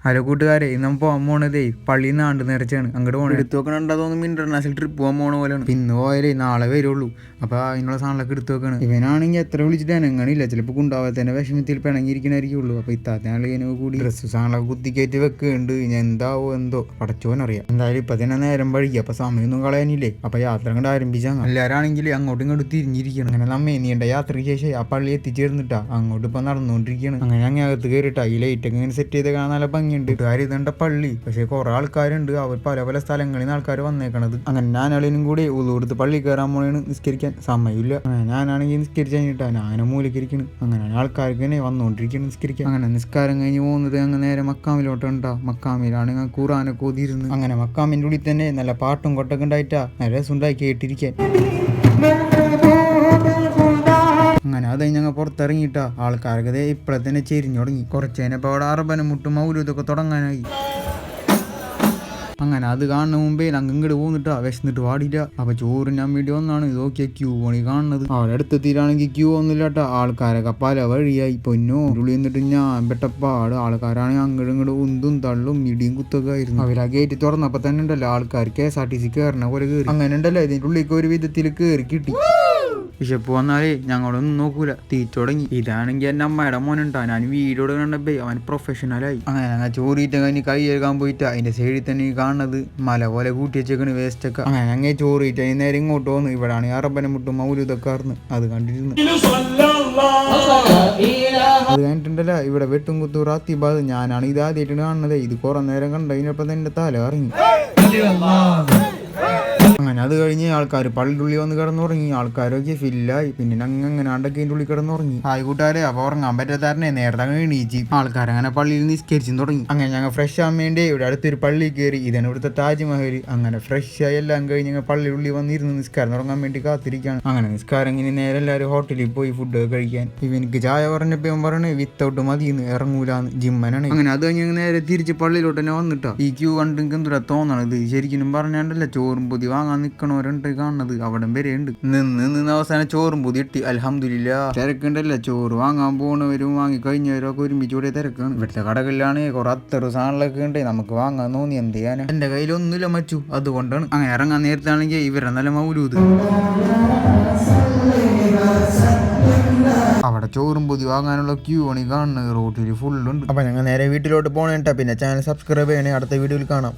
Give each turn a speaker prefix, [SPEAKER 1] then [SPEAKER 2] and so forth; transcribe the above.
[SPEAKER 1] Hello കൂട്ടുകാരെ, നമ്മൾ പോകാൻ പോണതേ പള്ളിയിൽ നിന്ന് ആണ്ട് നേർച്ചയാണ്. അങ്ങോട്ട് പോകണം. എടുത്തു വെക്കണുണ്ടോ തോന്നുമ്പോൾ ഇന്റർനാഷണൽ ട്രിപ്പ് പോകാൻ പോണ പോലെയാണ്. ഇന്ന് പോയാലേ നാളെ വരുള്ളൂ. അപ്പോൾ അതിനുള്ള സാധനങ്ങളൊക്കെ എടുത്തു വെക്കണം. ഇവനാണെങ്കിൽ എത്ര വിളിച്ചിട്ട് അനങ്ങണില്ല. ചിലപ്പോൾ കൊണ്ടാവാത്തതിൻ്റെ വിഷമത്തിൽ പിണങ്ങിയിരിക്കണായിരിക്കുള്ളൂ. അപ്പോൾ ഇത്താത്തനാളെ ഇതിനൊക്കെ കൂടി ഡ്രസ്സ് സാധനങ്ങളൊക്കെ കുത്തിക്കയറ്റി വെക്കുന്നുണ്ട്. ഇനി എന്താവോ എന്തോ പടച്ചോനറിയാം. എന്തായാലും ഇപ്പം തന്നെ നേരം വഴിക്കുക. അപ്പോൾ സമയമൊന്നും കളയാനില്ലേ. അപ്പോൾ യാത്ര അങ്ങോട്ട് ആരംഭിച്ചാൽ എല്ലാവരാണെങ്കിൽ അങ്ങോട്ടും ഇങ്ങോട്ട് തിരിഞ്ഞിരിക്കണം. അങ്ങനെ നമ്മ നീണ്ട യാത്രയ്ക്ക് ശേഷം ആ പള്ളി എത്തിച്ചേർന്നിട്ടാ അങ്ങോട്ട് ഇപ്പം നടന്നുകൊണ്ടിരിക്കുകയാണ്. അങ്ങനെ അങ്ങ് അകത്ത് കയറിയിട്ടാ ഈ ലൈറ്റൊക്കെ ഇങ്ങനെ സെറ്റ് ചെയ്ത് കാണാൻ നല്ല ഭംഗി ഇതേണ്ട പള്ളി. പക്ഷെ കുറെ ആൾക്കാരുണ്ട്. അവർ പല പല സ്ഥലങ്ങളിൽ നിന്ന് ആൾക്കാർ വന്നേക്കണത്. അങ്ങനെ ഞാനാളിനും കൂടി ഉള്ളൂടുത്ത് പള്ളി കയറാൻ പോണേണ്. നിസ്കരിക്കാൻ സമയമില്ല. ഞാനാണെങ്കിൽ നിസ്കരിച്ച് കഴിഞ്ഞിട്ടാ ഞാനും മൂലക്കരിക്കണം. അങ്ങനെ ആൾക്കാർക്ക് തന്നെ വന്നുകൊണ്ടിരിക്കണം നിസ്കരിക്കാൻ. അങ്ങനെ നിസ്കാരം കഴിഞ്ഞ് പോകുന്നത് അങ്ങനെ നേരെ മക്കാമിലോട്ടുണ്ടാ. മക്കാമിലാണ് ഞാൻ ഖുറാനൊക്കെ ഓതിയിരുന്നത്. അങ്ങനെ മക്കാമിൻ്റെ ഉള്ളിൽ തന്നെ നല്ല പാട്ടും കൊട്ടൊക്കെ ഉണ്ടായിട്ടാ നല്ല രസമുണ്ടായി കേട്ടിരിക്കാൻ. അങ്ങനെ അത് ഞങ്ങൾ പുറത്തിറങ്ങിയിട്ടാ ആൾക്കാരൊക്കെ ഇപ്പോഴെ തന്നെ ചെരിഞ്ഞു തുടങ്ങി. കുറച്ചതിനപ്പോൾ അവിടെ അറബനും മുട്ടും മൗലൂദൊക്കെ തുടങ്ങാനായി. അങ്ങനെ അത് കാണുന്ന മുമ്പേ അങ്ങോട്ട് പോന്നിട്ടാ വിശന്നിട്ട് പാടില്ല. അപ്പോൾ ചോറിനാൻ വേണ്ടി വന്നാണ്. ഇതൊക്കെ ക്യൂ ആണ് കാണുന്നത്. അവിടെ അടുത്തെത്തിയിട്ടാണെങ്കിൽ ക്യൂ ഒന്നുമില്ലാട്ടാ. ആൾക്കാരൊക്കെ പല വഴിയായി. പൊന്നോ ഉള്ളി എന്നിട്ട് ഞാൻ പെട്ടപ്പാട് ആൾക്കാരാണെങ്കിൽ അങ്ങോട്ടും ഇങ്ങോട്ട് ഉന്തും തള്ളും ഇടിയും കുത്തൊക്കെ ആയിരുന്നു. അവരാ ഗേറ്റ് തുറന്നപ്പോൾ തന്നെ ഉണ്ടല്ലോ ആൾക്കാർ KSRTC കയറണ പോലെ കയറി. അങ്ങനെ ഉണ്ടല്ലോ ഇതിൻ്റെ ഉള്ളിലേക്ക് ഒരു വിധത്തിൽ കയറി കിട്ടി. വിശപ്പ് വന്നാലേ ഞങ്ങളൊന്നും നോക്കൂല, തീറ്റ തുടങ്ങി. ഇതാണെങ്കിൽ എൻ്റെ അമ്മയുടെ മോനുണ്ടാ. ഞാൻ വീഡിയോ കണ്ടപ്പോ അവൻ പ്രൊഫഷണലായി. അങ്ങനെ ഞങ്ങൾ ചോറിയിട്ട് കഴിഞ്ഞ് കൈ കഴുകാൻ പോയിട്ട് അതിന്റെ സൈഡിൽ തന്നെ കാണുന്നത് മല പോലെ കൂട്ടി വെച്ചേക്കണ് വേസ്റ്റ് ഒക്കെ. അങ്ങനെ ഞങ്ങൾ ചോറിയിട്ട് അതിന് നേരെ ഇങ്ങോട്ട് വന്നു. ഇവിടാണ് അറബനം മുട്ടും മൗലൂദൊക്കെ ആർന്ന് അത് കണ്ടിരുന്നു. അത് കഴിഞ്ഞിട്ടുണ്ടല്ലോ ഇവിടെ വെട്ടും കുത്തു റാത്തിബാദ്. ഞാനാണ് ഇത് ആദ്യമായിട്ട് കാണുന്നത്. ഇത് കുറെ നേരം കണ്ടതിനൊപ്പം തന്നെ തല ഇറങ്ങി. അങ്ങനെ അത് കഴിഞ്ഞ് ആൾക്കാർ പള്ളിയുടെ ഉള്ളിൽ വന്ന് കിടന്നുറങ്ങി. ആൾക്കാരൊക്കെ ഫില്ലായി. പിന്നെ അങ്ങനെ ആണ്ടൊക്കെ അതിൻ്റെ ഉള്ളിൽ കിടന്നുറങ്ങി. കൂട്ടുകാരെ അപ്പോൾ ഉറങ്ങാൻ പറ്റാത്തന്നെ നേരത്തെ അങ്ങനെ എണീച്ച് ആൾക്കാരങ്ങനെ പള്ളിയിൽ നിസ്കരിച്ചും തുടങ്ങി. അങ്ങനെ ഞങ്ങൾ ഫ്രഷ് ആവാൻ വേണ്ടി ഇവിടെ അടുത്തൊരു പള്ളി കയറി. ഇതാണ് ഇവിടുത്തെ താജ്മഹൽ. അങ്ങനെ ഫ്രഷ് ആയി എല്ലാം കഴിഞ്ഞ് ഞങ്ങൾ പള്ളിയുടെ ഉള്ളിൽ വന്നിരുന്ന് നിസ്കാരം തുടങ്ങാൻ വേണ്ടി കാത്തിരിക്കുകയാണ്. അങ്ങനെ നിസ്കാരം ഇങ്ങനെ നേരെ എല്ലാവരും ഹോട്ടലിൽ പോയി ഫുഡ് കഴിക്കാൻ. ഇവനിക്ക് ചായ പറഞ്ഞപ്പോൾ ഇവൻ പറഞ്ഞ് വിത്തൗട്ട് മതിന്ന് ഇറങ്ങൂലാന്ന്. ജിമ്മനാണ്. അങ്ങനെ അത് കഴിഞ്ഞ് നേരെ തിരിച്ച് പള്ളിയിലോട്ട് തന്നെ വന്നിട്ടാ. ഈ ക്യൂ കണ്ട് എനിക്ക് എന്തുരാ തോന്നണത്. ശരിക്കും പറഞ്ഞാണ്ടല്ല ചോറും പൊതി വാങ്ങാൻ നിക്കണവരുണ്ട് കാണുന്നത്. അവിടെ വരെ ഉണ്ട്. നിന്ന് അവസാനം ചോറും പൊതി ഇട്ടി. അൽഹംദുലില്ലാ. തിരക്കുണ്ടല്ല. ചോറ് വാങ്ങാൻ പോണവരും വാങ്ങി കഴിഞ്ഞവരും ഒക്കെ ഒരുമിച്ച് കൂടെ തിരക്കാണ്. ഇവിടുത്തെ കടകളിലാണ് കുറെ അത്തറ് സാധനങ്ങളൊക്കെ ഉണ്ട്. നമുക്ക് വാങ്ങാൻ തോന്നി എന്ത് ചെയ്യാനാ. എന്റെ കയ്യിലൊന്നുമില്ല മച്ചു. അതുകൊണ്ടാണ്. അങ്ങനെ ഇറങ്ങാൻ നേരത്താണെങ്കിൽ ഇവരെ നല്ല മൗലൂദ്. അവിടെ ചോറും പൊതി വാങ്ങാനുള്ള ക്യൂ ആണ് കാണുന്നത്. റോട്ടിൽ ഫുള്ളുണ്ട്. അപ്പൊ ഞങ്ങൾ നേരെ വീട്ടിലോട്ട് പോകണേട്ടാ. പിന്നെ ചാനൽ സബ്സ്ക്രൈബ് ചെയ്യണേ. അടുത്ത വീഡിയോയിൽ കാണാം.